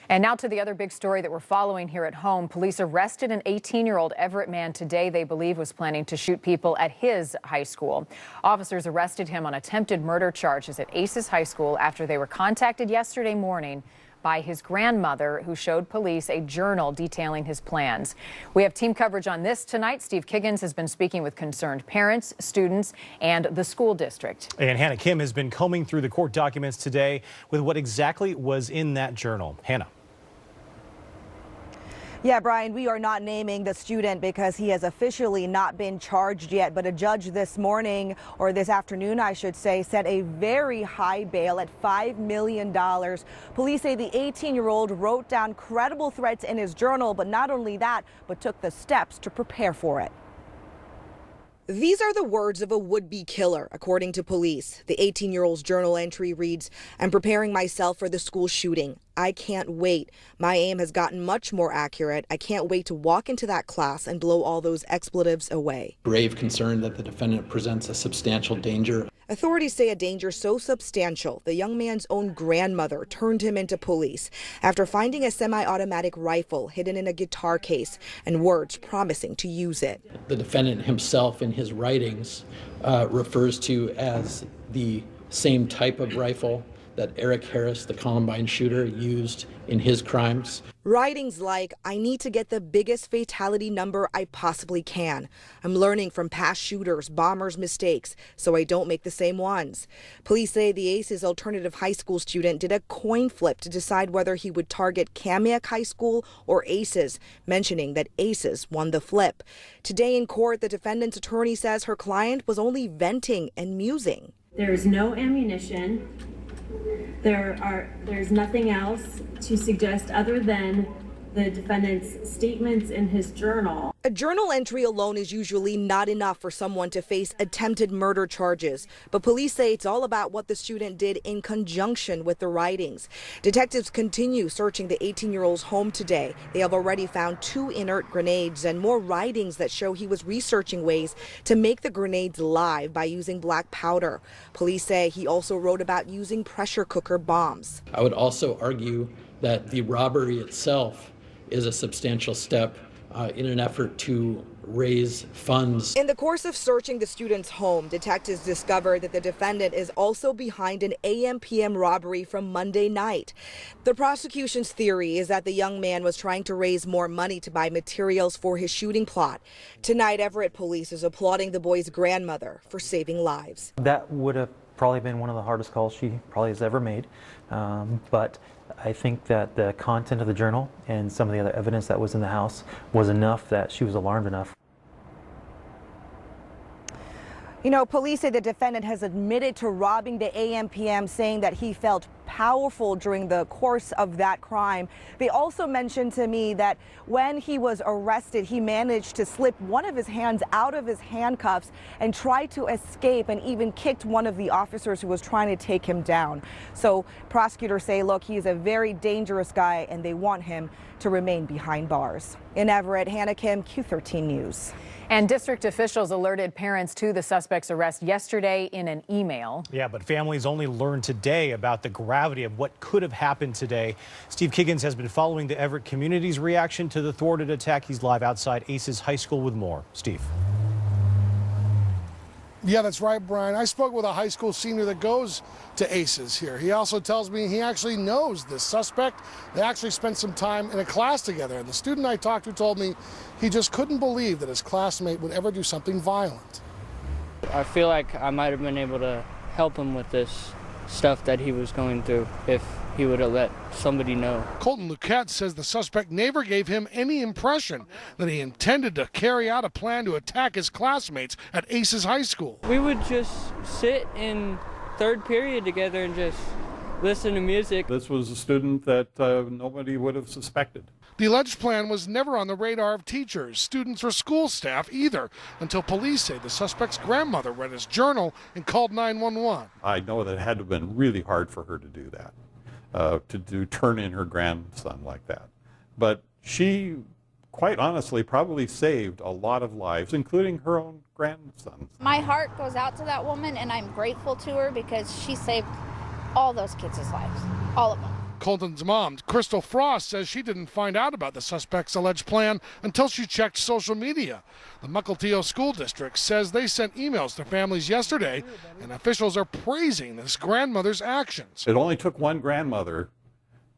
And now to the other big story that we're following here at home. Police arrested an 18-year-old Everett man today they believe was planning to shoot people at his high school. Officers arrested him on attempted murder charges at Aces High School after they were contacted yesterday morning by his grandmother, who showed police a journal detailing his plans. We have team coverage on this tonight. Steve Kiggins has been speaking with concerned parents, students, and the school district. And Hannah Kim has been combing through the court documents today with what exactly was in that journal. Hannah. Yeah, Brian, we are not naming the student because he has officially not been charged yet. But a judge this morning, or this afternoon, I should say, set a very high bail at $5 million. Police say the 18-year-old wrote down credible threats in his journal, but not only that, but took the steps to prepare for it. These are the words of a would-be killer, according to police. The 18-year-old's journal entry reads, "I'm preparing myself for the school shooting. I can't wait. My aim has gotten much more accurate. I can't wait to walk into that class and blow all those expletives away." Grave concern that the defendant presents a substantial danger. Authorities say a danger so substantial, the young man's own grandmother turned him into police after finding a semi-automatic rifle hidden in a guitar case and words promising to use it. The defendant himself in his writings refers to as the same type of rifle that Eric Harris, the Columbine shooter, used in his crimes. Writings like, "I need to get the biggest fatality number I possibly can. I'm learning from past shooters, bombers' mistakes, so I don't make the same ones." Police say the Aces alternative high school student did a coin flip to decide whether he would target Kamiak High School or Aces, mentioning that Aces won the flip. Today in court, the defendant's attorney says her client was only venting and musing. There is no ammunition. There's nothing else to suggest other than the defendant's statements in his journal. A journal entry alone is usually not enough for someone to face attempted murder charges, but police say it's all about what the student did in conjunction with the writings. Detectives continue searching the 18-year-old's home today. They have already found 2 inert grenades and more writings that show he was researching ways to make the grenades live by using black powder. Police say he also wrote about using pressure cooker bombs. I would also argue that the robbery itself is a substantial step in an effort to raise funds. In the course of searching the student's home, detectives discovered that the defendant is also behind an AM/PM robbery from Monday night. The prosecution's theory is that the young man was trying to raise more money to buy materials for his shooting plot. Tonight, Everett police is applauding the boy's grandmother for saving lives. That would have probably been one of the hardest calls she probably has ever made, but I think that the content of the journal and some of the other evidence that was in the house was enough that she was alarmed enough. You know, police say the defendant has admitted to robbing the AM/PM, saying that he felt powerful during the course of that crime. They also mentioned to me that when he was arrested, he managed to slip one of his hands out of his handcuffs and tried to escape and even kicked one of the officers who was trying to take him down. So prosecutors say, look, he's a very dangerous guy and they want him to remain behind bars. In Everett, Hannah Kim, Q13 News. And district officials alerted parents to the suspect's arrest yesterday in an email. Yeah, but families only learned today about the gravity of what could have happened today. Steve Kiggins has been following the Everett community's reaction to the thwarted attack. He's live outside Aces High School with more. Steve. Yeah, that's right, Brian. I spoke with a high school senior that goes to Aces here. He also tells me he actually knows this suspect. They actually spent some time in a class together. And the student I talked to told me he just couldn't believe that his classmate would ever do something violent. I feel like I might have been able to help him with this stuff that he was going through if he would have let somebody know. Colton Luquette says the suspect never gave him any impression that he intended to carry out a plan to attack his classmates at Aces High School. We would just sit in third period together and just listen to music. This was a student that nobody would have suspected. The alleged plan was never on the radar of teachers, students, or school staff either, until police say the suspect's grandmother read his journal and called 911. I know that it had to have been really hard for her to do that. To turn in her grandson like that. But she, quite honestly, probably saved a lot of lives, including her own grandson. My heart goes out to that woman, and I'm grateful to her because she saved all those kids' lives, all of them. Colton's mom, Crystal Frost, says she didn't find out about the suspect's alleged plan until she checked social media. The Mukilteo School District says they sent emails to families yesterday, and officials are praising this grandmother's actions. It only took one grandmother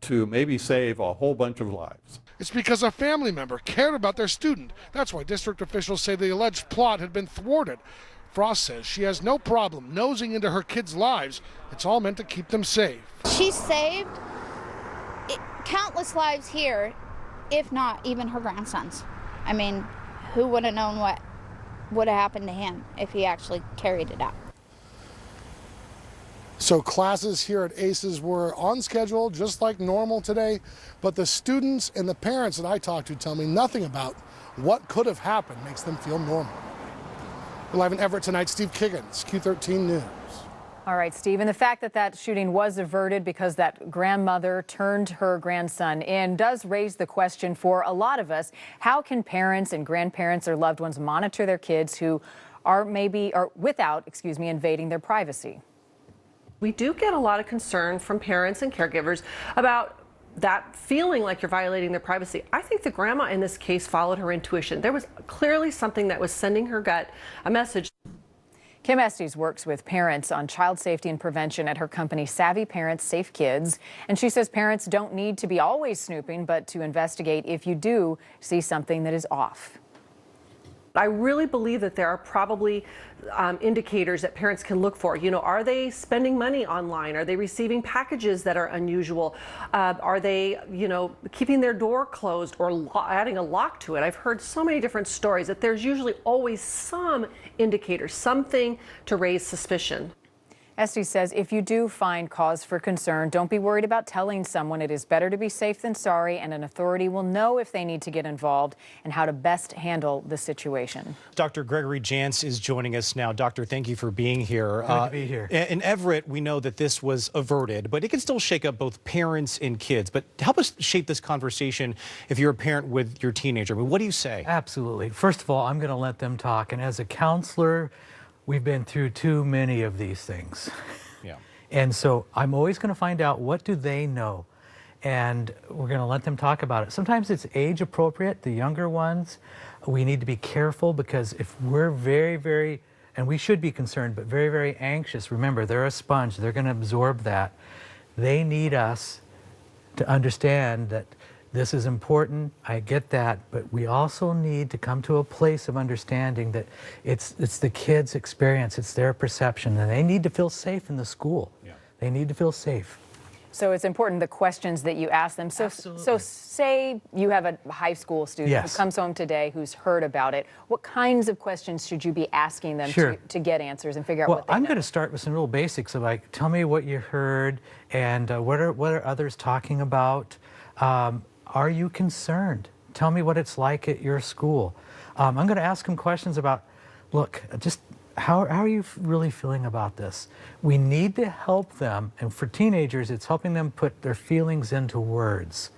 to maybe save a whole bunch of lives. It's because a family member cared about their student. That's why district officials say the alleged plot had been thwarted. Frost says she has no problem nosing into her kids' lives. It's all meant to keep them safe. She saved countless lives here, if not even her grandson's. I mean, who would have known what would have happened to him if he actually carried it out? So classes here at ACES were on schedule, just like normal today, but the students and the parents that I talked to tell me nothing about what could have happened makes them feel normal. We're live in Everett tonight, Steve Kiggins, Q13 News. All right, Steve, and the fact that that shooting was averted because that grandmother turned her grandson in does raise the question for a lot of us. How can parents and grandparents or loved ones monitor their kids who are without invading their privacy? We do get a lot of concern from parents and caregivers about that feeling like you're violating their privacy. I think the grandma in this case followed her intuition. There was clearly something that was sending her gut a message. Kim Estes works with parents on child safety and prevention at her company Savvy Parents Safe Kids. And she says parents don't need to be always snooping, but to investigate if you do see something that is off. I really believe that there are probably indicators that parents can look for. You know, are they spending money online? Are they receiving packages that are unusual? Are they, keeping their door closed or adding a lock to it? I've heard so many different stories that there's usually always some indicator, something to raise suspicion. Estes says if you do find cause for concern, don't be worried about telling someone. It is better to be safe than sorry, and an authority will know if they need to get involved and how to best handle the situation. Dr. Gregory Jantz is joining us now. Doctor, thank you for being here. Good to be here. In Everett, we know that this was averted, but it can still shake up both parents and kids. But help us shape this conversation if you're a parent with your teenager. I mean, what do you say? Absolutely. First of all, I'm going to let them talk. And as a counselor, we've been through too many of these things. Yeah. And so I'm always going to find out what do they know. And we're going to let them talk about it. Sometimes it's age appropriate. The younger ones, we need to be careful because if we're very, and we should be concerned, but very anxious, remember, they're a sponge. They're going to absorb that. They need us to understand that this is important, I get that, but we also need to come to a place of understanding that it's the kids' experience, it's their perception, and they need to feel safe in the school. Yeah. They need to feel safe. So it's important the questions that you ask them. So say you have a high school student Yes. who comes home today who's heard about it. What kinds of questions should you be asking them to get answers and figure out what they I'm know? going to start with some real basics of like, tell me what you heard and what are others talking about. Are you concerned? Tell me what it's like at your school. I'm going to ask them questions about, look, just how are you really feeling about this? We need to help them, and for teenagers, it's helping them put their feelings into words.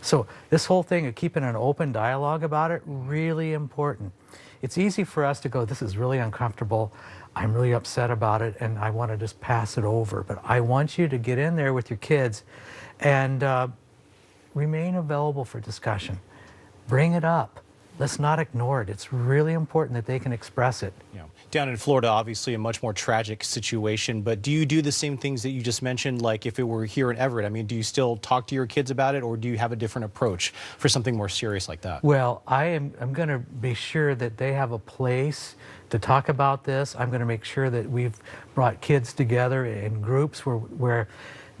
So this whole thing of keeping an open dialogue about it, really important. It's easy for us to go, this is really uncomfortable, I'm really upset about it, and I want to just pass it over. But I want you to get in there with your kids and remain available for discussion. Bring it up. Let's not ignore it. It's really important that they can express it. Yeah. Down in Florida, obviously a much more tragic situation, but do you do the same things that you just mentioned, like if it were here in Everett? I mean, do you still talk to your kids about it, or do you have a different approach for something more serious like that? Well, I'm going to be sure that they have a place to talk about this. I'm going to make sure that we've brought kids together in groups where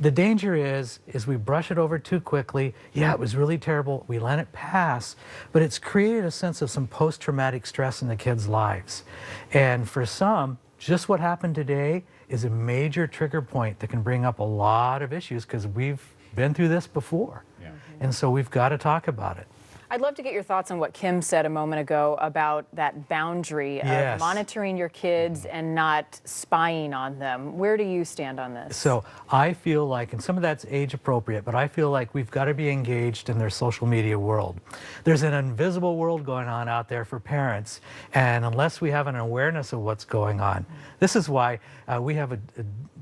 the danger is we brush it over too quickly. Yeah, it was really terrible. We let it pass, but it's created a sense of some post-traumatic stress in the kids' lives. And for some, just what happened today is a major trigger point that can bring up a lot of issues because we've been through this before. Yeah. And so we've got to talk about it. I'd love to get your thoughts on what Kim said a moment ago about that boundary of monitoring your kids and not spying on them. Where do you stand on this? So I feel like, and some of that's age appropriate, but I feel like we've got to be engaged in their social media world. There's an invisible world going on out there for parents, and unless we have an awareness of what's going on, this is why we have a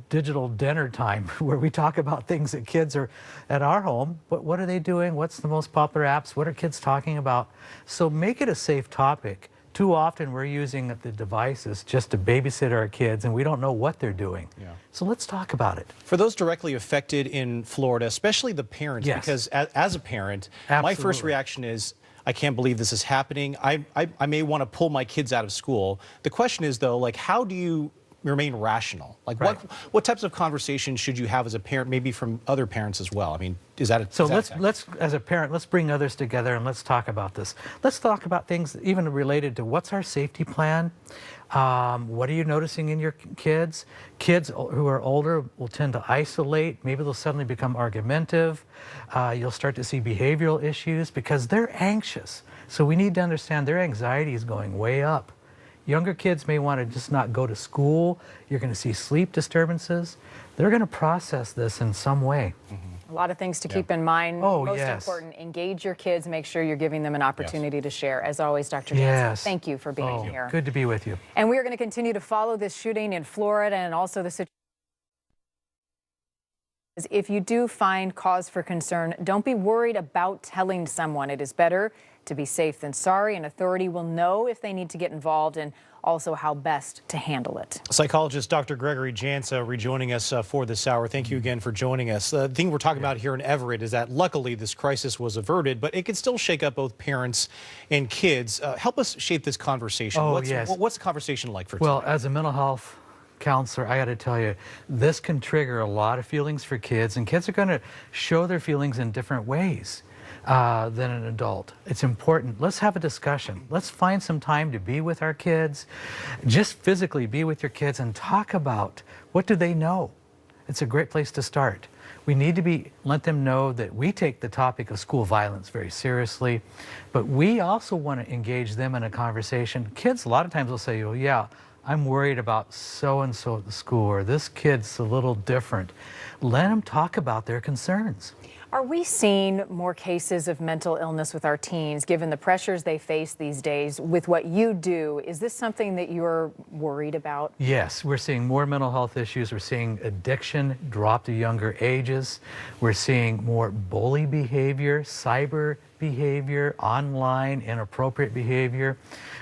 digital dinner time where we talk about things that kids are at our home. What are they doing? What's the most popular apps? What are kids talking about? So make it a safe topic. Too often we're using the devices just to babysit our kids, and we don't know what they're doing. So let's talk about it. For those directly affected in Florida, especially the parents, because as a parent, my first reaction is, I can't believe this is happening. I may want to pull my kids out of school. The question is, though, like, how do you remain rational? Like, what types of conversations should you have as a parent, maybe from other parents as well? I mean, is that so? Let's as a parent, let's bring others together and let's talk about this. Let's talk about things even related to what's our safety plan. What are you noticing in your kids? Kids who are older will tend to isolate. Maybe they'll suddenly become argumentative. You'll start to see behavioral issues because they're anxious. So we need to understand their anxiety is going way up. Younger kids may want to just not go to school. You're going to see sleep disturbances. They're going to process this in some way. A lot of things to keep in mind. Most important, engage your kids. Make sure you're giving them an opportunity to share. As always, Dr. Jantz, thank you for being here. Good to be with you. And we are going to continue to follow this shooting in Florida and also the situation. If you do find cause for concern, don't be worried about telling someone. It is better to be safe than sorry, and authority will know if they need to get involved and also how best to handle it. Psychologist Dr. Gregory Jantz rejoining us for this hour. Thank you again for joining us. The thing we're talking about here in Everett is that luckily this crisis was averted, but it can still shake up both parents and kids. Help us shape this conversation. What's the conversation like for today? Well, as a mental health counselor, I got to tell you, this can trigger a lot of feelings for kids, and kids are going to show their feelings in different ways than an adult. It's important. Let's have a discussion. Let's find some time to be with our kids, just physically be with your kids and talk about what do they know. It's a great place to start. We need to let them know that we take the topic of school violence very seriously, but we also want to engage them in a conversation. Kids a lot of times will say, oh yeah, I'm worried about so-and-so at the school, or this kid's a little different. Let them talk about their concerns. Are we seeing more cases of mental illness with our teens, given the pressures they face these days? With what you do, is this something that you're worried about? Yes, we're seeing more mental health issues. We're seeing addiction drop to younger ages. We're seeing more bully behavior, cyber behavior, online inappropriate behavior.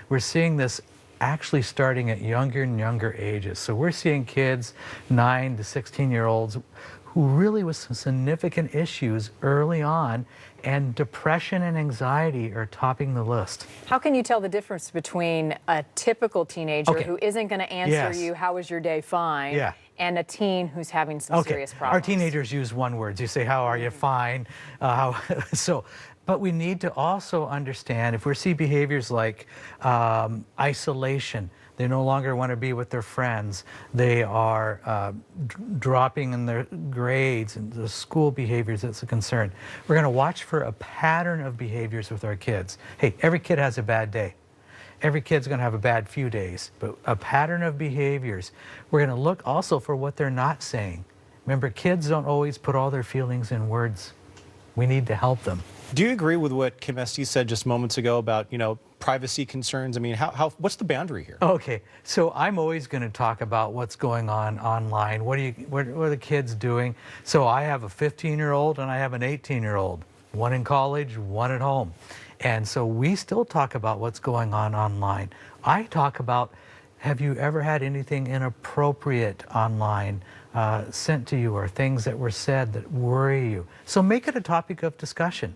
We're seeing this actually starting at younger and younger ages. So we're seeing kids, 9 to 16-year-olds, who really with some significant issues early on, and depression and anxiety are topping the list. How can you tell the difference between a typical teenager who isn't going to answer you, how was your day, fine, and a teen who's having some serious problems? Our teenagers use one word. You say, how are you? Fine. But we need to also understand if we see behaviors like isolation, they no longer want to be with their friends, they are dropping in their grades, and the school behaviors, that's a concern. We're going to watch for a pattern of behaviors with our kids. Hey, every kid has a bad day. Every kid's going to have a bad few days, but a pattern of behaviors. We're going to look also for what they're not saying. Remember, kids don't always put all their feelings in words. We need to help them. Do you agree with what Kim Estes said just moments ago about, privacy concerns? I mean, what's the boundary here? Okay, so I'm always going to talk about what's going on online. What are the kids doing? So I have a 15-year-old and I have an 18-year-old, one in college, one at home. And so we still talk about what's going on online. I talk about, have you ever had anything inappropriate online sent to you, or things that were said that worry you? So make it a topic of discussion.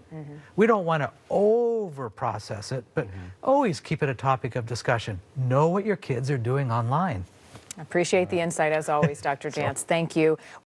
We don't want to over-process it, but always keep it a topic of discussion. Know what your kids are doing online. I appreciate the insight as always, Dr. Jantz. Thank you.